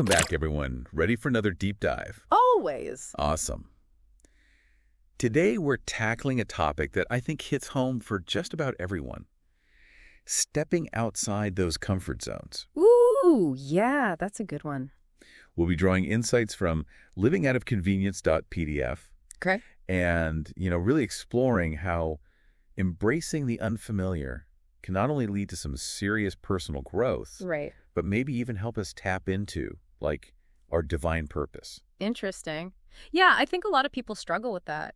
Welcome back, everyone. Ready for another deep dive? Always. Awesome. Today, we're tackling a topic that I think hits home for just about everyone. Stepping outside those comfort zones. Ooh, yeah, that's a good one. We'll be drawing insights from livingoutofconvenience.pdf Okay. and, really exploring how embracing the unfamiliar can not only lead to some serious personal growth, Right. but maybe even help us tap into, our divine purpose. Interesting. Yeah, I think a lot of people struggle with that,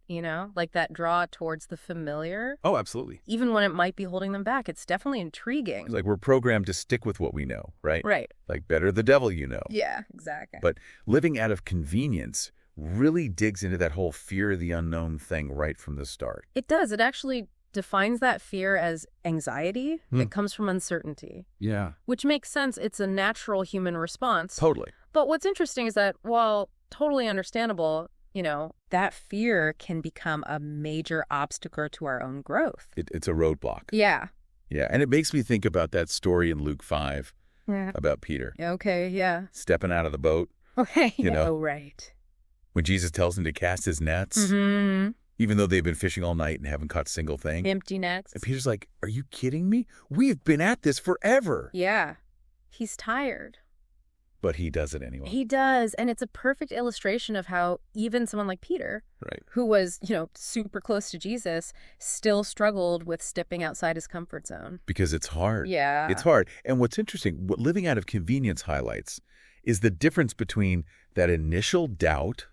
like that draw towards the familiar. Oh, absolutely. Even when it might be holding them back, it's definitely intriguing. It's like we're programmed to stick with what we know, right? Right. Like better the devil you know. Yeah, exactly. But living out of convenience really digs into that whole fear of the unknown thing right from the start. It does. It actually defines that fear as anxiety that comes from uncertainty. Yeah. Which makes sense. It's a natural human response. Totally. But what's interesting is that while totally understandable, that fear can become a major obstacle to our own growth. It's a roadblock. Yeah. Yeah. And it makes me think about that story in Luke 5 about Peter. Okay, yeah. Stepping out of the boat. Okay. Oh, right. When Jesus tells him to cast his nets, even though they've been fishing all night and haven't caught a single thing. Empty nets. And Peter's like, are you kidding me? We've been at this forever. Yeah. He's tired. But he does it anyway. He does. And it's a perfect illustration of how even someone like Peter, right, who was, super close to Jesus, still struggled with stepping outside his comfort zone. Because it's hard. Yeah. It's hard. And what's interesting, what living out of convenience highlights is the difference between that initial doubt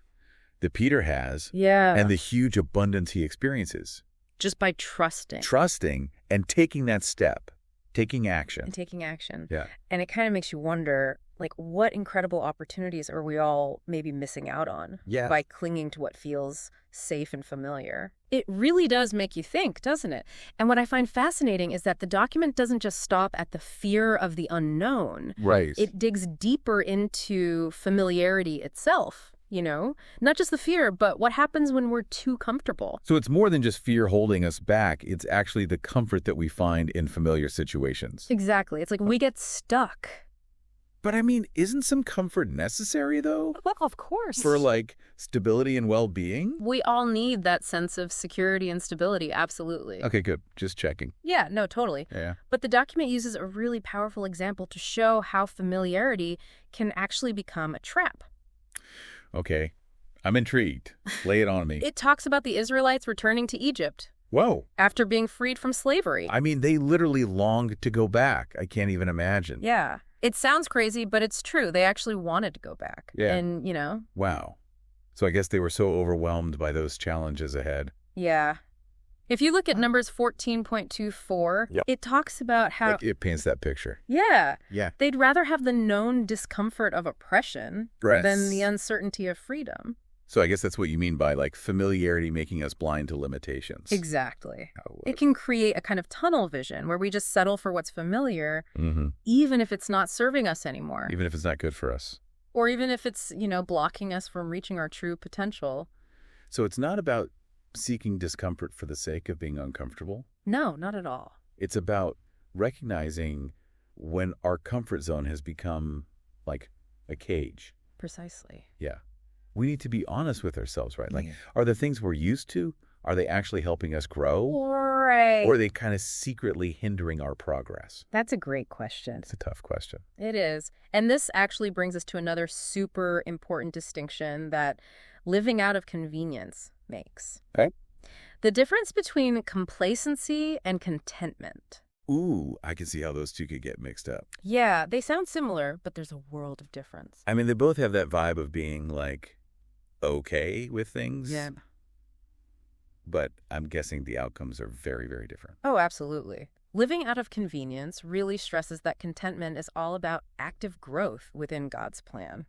that Peter has and the huge abundance he experiences. Just by trusting. Trusting and taking that step, taking action. And taking action. Yeah. And it kind of makes you wonder, what incredible opportunities are we all maybe missing out on by clinging to what feels safe and familiar? It really does make you think, doesn't it? And what I find fascinating is that the document doesn't just stop at the fear of the unknown. Right. It digs deeper into familiarity itself. Not just the fear, but what happens when we're too comfortable. So it's more than just fear holding us back. It's actually the comfort that we find in familiar situations. Exactly. It's like we get stuck. But isn't some comfort necessary, though? Well, of course. For, stability and well-being? We all need that sense of security and stability, absolutely. Okay, good. Just checking. Yeah, no, totally. Yeah. But the document uses a really powerful example to show how familiarity can actually become a trap. Okay. I'm intrigued. Lay it on me. It talks about the Israelites returning to Egypt. Whoa. After being freed from slavery. They literally longed to go back. I can't even imagine. Yeah. It sounds crazy, but it's true. They actually wanted to go back. Yeah. And, Wow. So I guess they were so overwhelmed by those challenges ahead. Yeah. If you look at Numbers 14.24, it talks about how... It paints that picture. Yeah. Yeah. They'd rather have the known discomfort of oppression than the uncertainty of freedom. So I guess that's what you mean by, familiarity making us blind to limitations. Exactly. It can create a kind of tunnel vision where we just settle for what's familiar, even if it's not serving us anymore. Even if it's not good for us. Or even if it's, blocking us from reaching our true potential. So it's not about seeking discomfort for the sake of being uncomfortable? No, not at all. It's about recognizing when our comfort zone has become like a cage. Precisely. Yeah. We need to be honest with ourselves, right? Are the things we're used to, are they actually helping us grow? Right. Or are they kind of secretly hindering our progress? That's a great question. It's a tough question. It is. And this actually brings us to another super important distinction that living out of convenience makes. Okay. The difference between complacency and contentment. Ooh, I can see how those two could get mixed up. Yeah, they sound similar, but there's a world of difference. They both have that vibe of being okay with things. Yeah. But I'm guessing the outcomes are very, very different. Oh, absolutely. Living out of convenience really stresses that contentment is all about active growth within God's plan.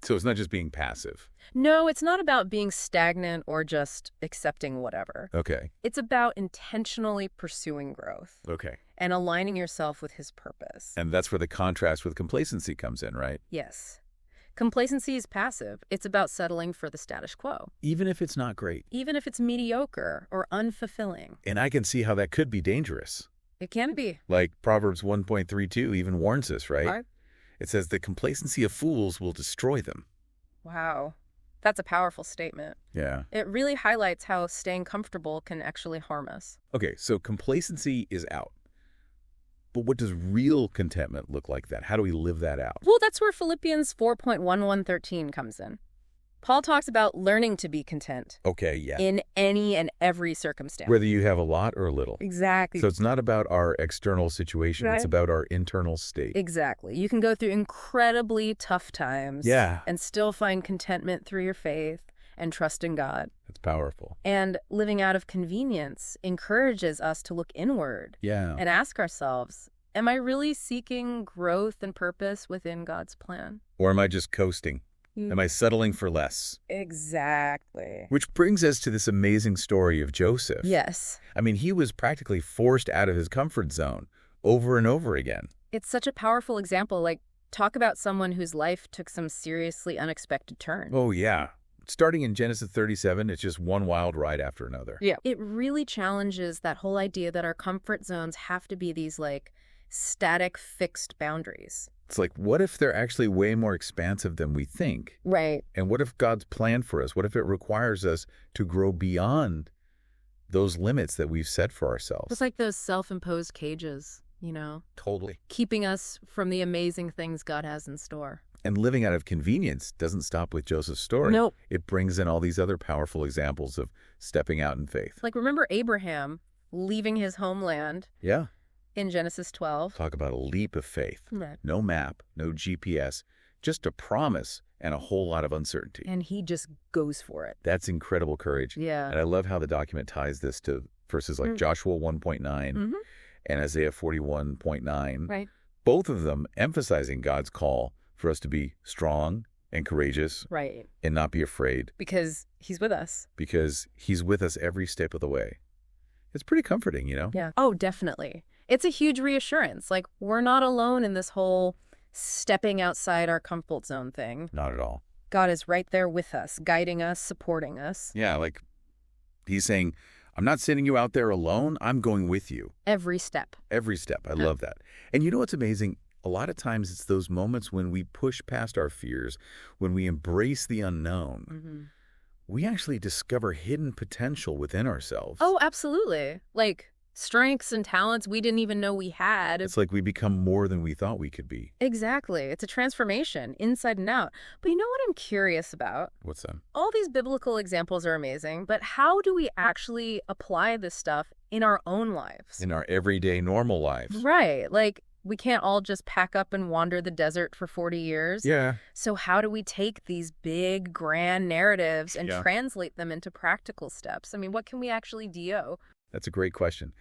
So it's not just being passive. No, it's not about being stagnant or just accepting whatever. Okay. It's about intentionally pursuing growth. Okay. And aligning yourself with his purpose. And that's where the contrast with complacency comes in, right? Yes. Complacency is passive. It's about settling for the status quo. Even if it's not great. Even if it's mediocre or unfulfilling. And I can see how that could be dangerous. It can be. Like Proverbs 1.32 even warns us, right? It says the complacency of fools will destroy them. Wow. That's a powerful statement. Yeah. It really highlights how staying comfortable can actually harm us. Okay, so complacency is out. But what does real contentment look like then? How do we live that out? Well, that's where Philippians 4.1113 comes in. Paul talks about learning to be content. Okay, yeah. In any and every circumstance. Whether you have a lot or a little. Exactly. So it's not about our external situation. Right. It's about our internal state. Exactly. You can go through incredibly tough times. Yeah. And still find contentment through your faith and trust in God. That's powerful. And living out of convenience encourages us to look inward. Yeah. And ask ourselves, am I really seeking growth and purpose within God's plan? Or am I just coasting? Am I settling for less? Exactly. Which brings us to this amazing story of Joseph. Yes. I mean, he was practically forced out of his comfort zone over and over again. It's such a powerful example. Like, talk about someone whose life took some seriously unexpected turn. Oh, yeah. Starting in Genesis 37, it's just one wild ride after another. Yeah. It really challenges that whole idea that our comfort zones have to be these, like, static, fixed boundaries. It's like, what if they're actually way more expansive than we think? Right. And what if God's plan for us? What if it requires us to grow beyond those limits that we've set for ourselves? It's like those self-imposed cages, you know? Totally. Keeping us from the amazing things God has in store. And living out of convenience doesn't stop with Joseph's story. Nope. It brings in all these other powerful examples of stepping out in faith. Like, remember Abraham leaving his homeland? Yeah. In Genesis 12. Talk about a leap of faith. Right. No map, no GPS, just a promise and a whole lot of uncertainty. And he just goes for it. That's incredible courage. Yeah. And I love how the document ties this to verses like Joshua 1.9 and Isaiah 41.9. Right. Both of them emphasizing God's call for us to be strong and courageous. Right. And not be afraid. Because he's with us. Because he's with us every step of the way. It's pretty comforting, you know? Yeah. Oh, definitely. It's a huge reassurance. Like, we're not alone in this whole stepping outside our comfort zone thing. Not at all. God is right there with us, guiding us, supporting us. Yeah, like he's saying, I'm not sending you out there alone. I'm going with you. Every step. Every step. I love that. And you know what's amazing? A lot of times it's those moments when we push past our fears, when we embrace the unknown, we actually discover hidden potential within ourselves. Oh, absolutely. Like strengths and talents we didn't even know we had. It's like we become more than we thought we could be. Exactly. It's a transformation, inside and out. But you know what I'm curious about? What's that? All these biblical examples are amazing, but how do we actually apply this stuff in our own lives? In our everyday, normal lives. Right. Like, we can't all just pack up and wander the desert for 40 years. Yeah. So how do we take these big, grand narratives and translate them into practical steps? I mean, what can we actually do? That's a great question.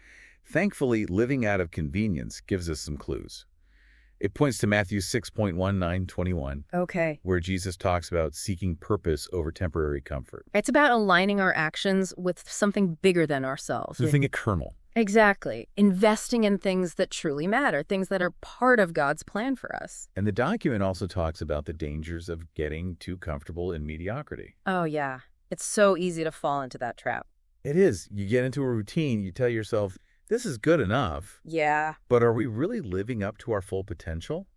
Thankfully, living out of convenience gives us some clues. It points to Matthew 6.19-21. Okay. Where Jesus talks about seeking purpose over temporary comfort. It's about aligning our actions with something bigger than ourselves. Something eternal. Exactly. Investing in things that truly matter, things that are part of God's plan for us. And the document also talks about the dangers of getting too comfortable in mediocrity. Oh, yeah. It's so easy to fall into that trap. It is. You get into a routine, you tell yourself, this is good enough. Yeah. But are we really living up to our full potential?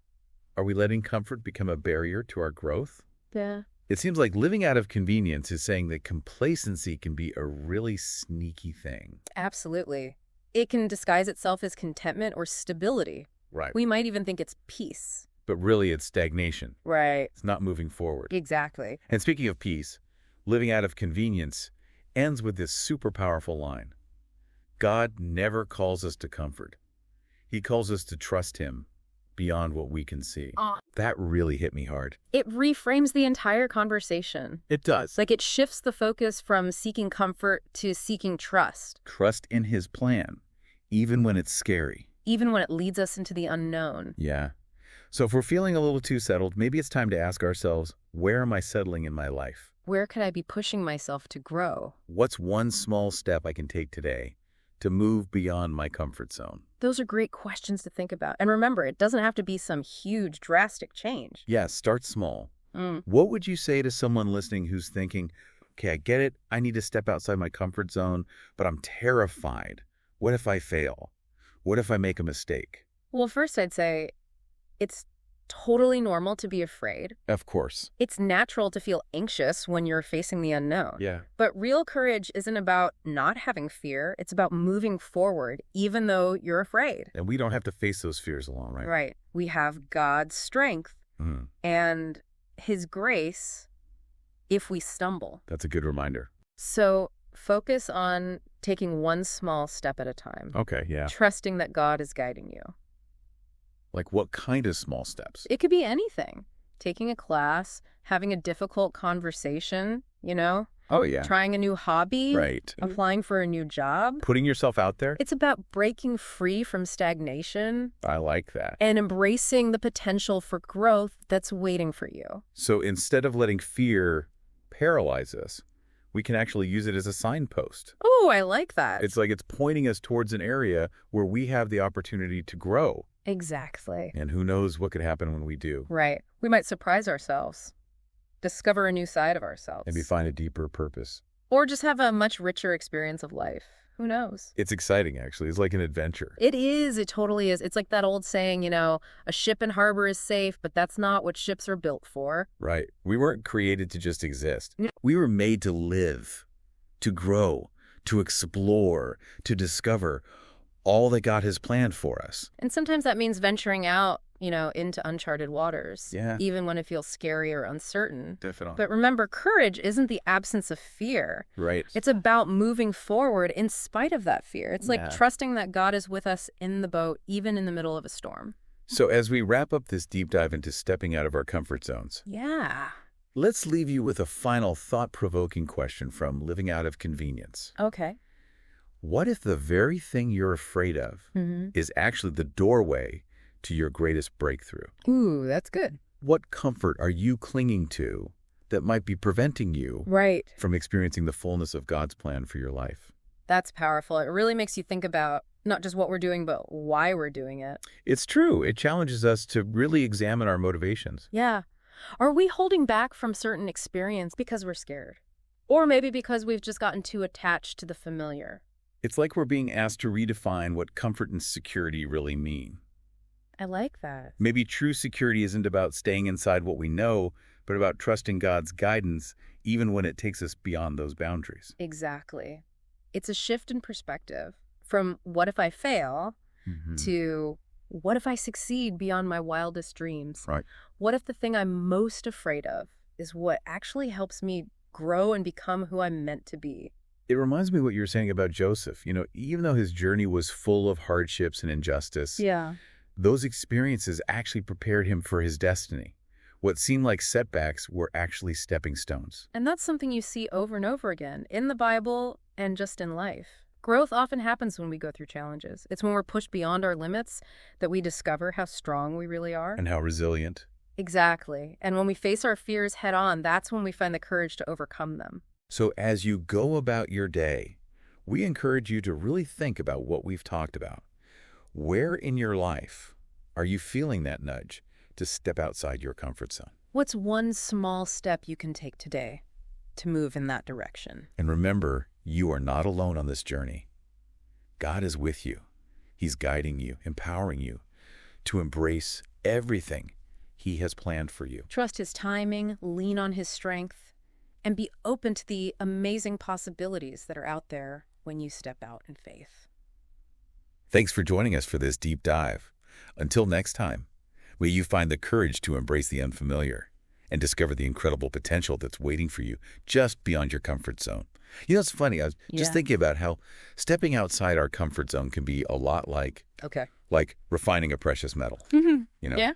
Are we letting comfort become a barrier to our growth? Yeah. It seems like living out of convenience is saying that complacency can be a really sneaky thing. Absolutely. It can disguise itself as contentment or stability. Right. We might even think it's peace. But really it's stagnation. Right. It's not moving forward. Exactly. And speaking of peace, living out of convenience ends with this super powerful line. God never calls us to comfort. He calls us to trust him beyond what we can see. That really hit me hard. It reframes the entire conversation. It does. Like, it shifts the focus from seeking comfort to seeking trust. Trust in his plan, even when it's scary. Even when it leads us into the unknown. Yeah. So if we're feeling a little too settled, maybe it's time to ask ourselves, where am I settling in my life? Where could I be pushing myself to grow? What's one small step I can take today to move beyond my comfort zone? Those are great questions to think about. And remember, it doesn't have to be some huge, drastic change. Yeah, start small. What would you say to someone listening who's thinking, okay, I get it, I need to step outside my comfort zone, but I'm terrified. What if I fail? What if I make a mistake? Well, first I'd say it's totally normal to be afraid. Of course. It's natural to feel anxious when you're facing the unknown. Yeah. But real courage isn't about not having fear. It's about moving forward, even though you're afraid. And we don't have to face those fears alone, right? Right. We have God's strength and his grace if we stumble. That's a good reminder. So focus on taking one small step at a time. Okay, yeah. Trusting that God is guiding you. Like what kind of small steps? It could be anything. Taking a class, having a difficult conversation, Oh, yeah. Trying a new hobby. Right. Applying for a new job. Putting yourself out there? It's about breaking free from stagnation. I like that. And embracing the potential for growth that's waiting for you. So instead of letting fear paralyze us, we can actually use it as a signpost. Oh, I like that. It's like it's pointing us towards an area where we have the opportunity to grow. Exactly. And who knows what could happen when we do. Right. We might surprise ourselves, discover a new side of ourselves. Maybe find a deeper purpose. Or just have a much richer experience of life. Who knows? It's exciting, actually. It's like an adventure. It is. It totally is. It's like that old saying, a ship in harbor is safe, but that's not what ships are built for. Right. We weren't created to just exist. We were made to live, to grow, to explore, to discover all that God has planned for us. And sometimes that means venturing out, into uncharted waters. Yeah. Even when it feels scary or uncertain. Definitely. But remember, courage isn't the absence of fear. Right. It's about moving forward in spite of that fear. It's like trusting that God is with us in the boat, even in the middle of a storm. So as we wrap up this deep dive into stepping out of our comfort zones, let's leave you with a final thought-provoking question from Living Out of Convenience. Okay. What if the very thing you're afraid of is actually the doorway to your greatest breakthrough? Ooh, that's good. What comfort are you clinging to that might be preventing you from experiencing the fullness of God's plan for your life? That's powerful. It really makes you think about not just what we're doing, but why we're doing it. It's true. It challenges us to really examine our motivations. Yeah. Are we holding back from certain experience because we're scared? Or maybe because we've just gotten too attached to the familiar? It's like we're being asked to redefine what comfort and security really mean. I like that. Maybe true security isn't about staying inside what we know, but about trusting God's guidance, even when it takes us beyond those boundaries. Exactly. It's a shift in perspective from what if I fail to what if I succeed beyond my wildest dreams? Right. What if the thing I'm most afraid of is what actually helps me grow and become who I'm meant to be? It reminds me of what you were saying about Joseph. Even though his journey was full of hardships and injustice, those experiences actually prepared him for his destiny. What seemed like setbacks were actually stepping stones. And that's something you see over and over again in the Bible and just in life. Growth often happens when we go through challenges. It's when we're pushed beyond our limits that we discover how strong we really are. And how resilient. Exactly. And when we face our fears head on, that's when we find the courage to overcome them. So as you go about your day, we encourage you to really think about what we've talked about. Where in your life are you feeling that nudge to step outside your comfort zone? What's one small step you can take today to move in that direction? And remember, you are not alone on this journey. God is with you. He's guiding you, empowering you to embrace everything He has planned for you. Trust His timing, lean on His strength, and be open to the amazing possibilities that are out there when you step out in faith. Thanks for joining us for this deep dive. Until next time, may you find the courage to embrace the unfamiliar and discover the incredible potential that's waiting for you just beyond your comfort zone. It's funny. I was just thinking about how stepping outside our comfort zone can be a lot like refining a precious metal. Yeah.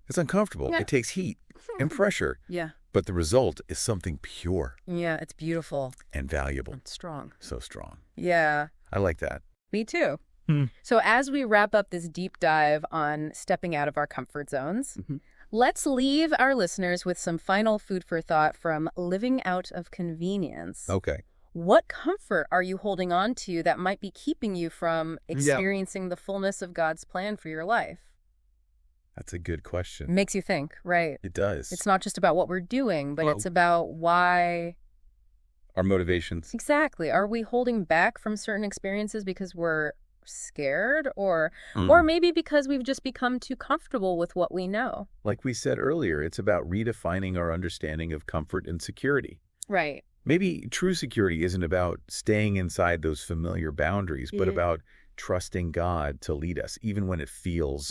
It's uncomfortable. Yeah. It takes heat and pressure. Yeah. But the result is something pure. Yeah, it's beautiful. And valuable. And strong. So strong. Yeah. I like that. Me too. So as we wrap up this deep dive on stepping out of our comfort zones, let's leave our listeners with some final food for thought from Living Out of Convenience. Okay. What comfort are you holding on to that might be keeping you from experiencing the fullness of God's plan for your life? That's a good question. It makes you think, right? It does. It's not just about what we're doing, but it's about why. Our motivations. Exactly. Are we holding back from certain experiences because we're scared or maybe because we've just become too comfortable with what we know. Like we said earlier, it's about redefining our understanding of comfort and security. Right. Maybe true security isn't about staying inside those familiar boundaries, but about trusting God to lead us, even when it feels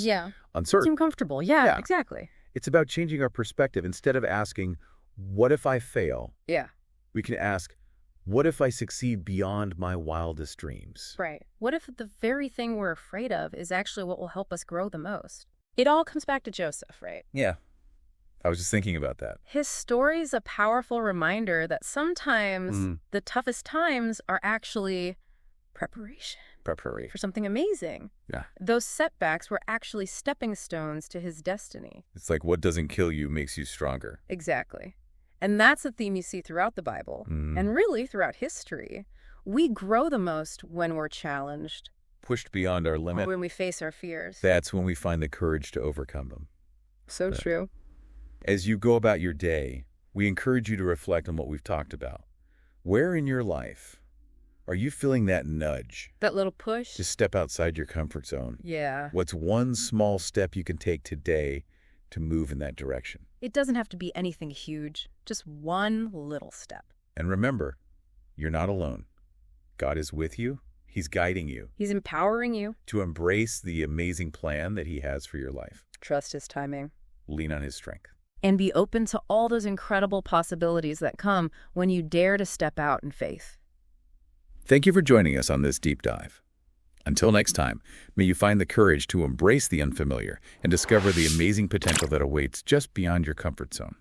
uncertain. Uncomfortable. Yeah, exactly. It's about changing our perspective. Instead of asking, what if I fail? Yeah. We can ask, what if I succeed beyond my wildest dreams? Right. What if the very thing we're afraid of is actually what will help us grow the most? It all comes back to Joseph, right? Yeah. I was just thinking about that. His story's a powerful reminder that sometimes the toughest times are actually preparation for something amazing. Yeah. Those setbacks were actually stepping stones to his destiny. It's like what doesn't kill you makes you stronger. Exactly. And that's a theme you see throughout the Bible, and really throughout history. We grow the most when we're challenged. Pushed beyond our limit. Or when we face our fears. That's when we find the courage to overcome them. So true. As you go about your day, we encourage you to reflect on what we've talked about. Where in your life are you feeling that nudge? That little push? To step outside your comfort zone. Yeah. What's one small step you can take today to move in that direction? It doesn't have to be anything huge, just one little step. And remember, you're not alone. God is with you. He's guiding you. He's empowering you. To embrace the amazing plan that he has for your life. Trust his timing. Lean on his strength. And be open to all those incredible possibilities that come when you dare to step out in faith. Thank you for joining us on this deep dive. Until next time, may you find the courage to embrace the unfamiliar and discover the amazing potential that awaits just beyond your comfort zone.